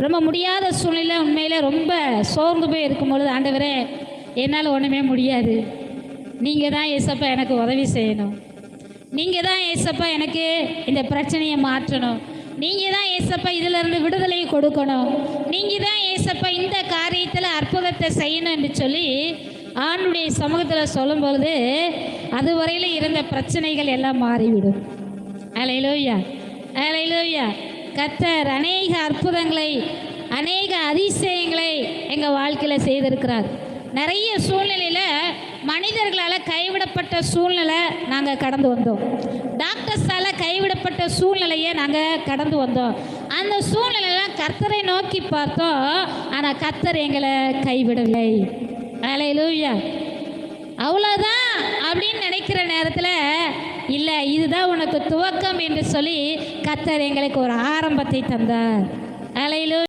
ரொம்ப முடியாத சூழ்நிலை, உண்மையில் ரொம்ப சோர்ந்து போய் இருக்கும்பொழுது, ஆண்டவரே என்னால் ஒன்றுமே முடியாது, நீங்கள் தான் ஏசப்பா எனக்கு உதவி செய்யணும், நீங்கள் தான் ஏசப்பா எனக்கு இந்த பிரச்சனையை மாற்றணும், நீங்கள் தான் ஏசப்பா இதிலிருந்து விடுதலையை கொடுக்கணும், நீங்கள் தான் ஏசப்பா இந்த காரியத்தில் அற்புதத்தை செய்யணும் என்று சொல்லி ஆண்டுடைய சமூகத்தில் சொல்லும்பொழுது அதுவரையில் இருந்த பிரச்சனைகள் எல்லாம் மாறிவிடும். அல்லேலூயா, அல்லேலூயா. கர்த்தர் அநேக அற்புதங்களை, அநேக அதிசயங்களை எங்கள் வாழ்க்கையில் செய்திருக்கிறார். நிறைய சூழ்நிலையில் மனிதர்களால் கைவிடப்பட்ட சூழ்நிலை நாங்கள் கடந்து வந்தோம். டாக்டர்ஸால் கைவிடப்பட்ட சூழ்நிலையை நாங்கள் கடந்து வந்தோம். அந்த சூழ்நிலையெல்லாம் கர்த்தரை நோக்கி பார்த்தோம். ஆனால் கர்த்தர் எங்களை கைவிடவில்லை. அல்லேலூயா. அவ்வளோதான் அப்படின்னு நினைக்கிற நேரத்தில், இல்லை இதுதான் உனக்கு துவக்கம் என்று சொல்லி கர்த்தர் எங்களுக்கு ஒரு ஆரம்பத்தை தந்தார். அல்லேலூயா.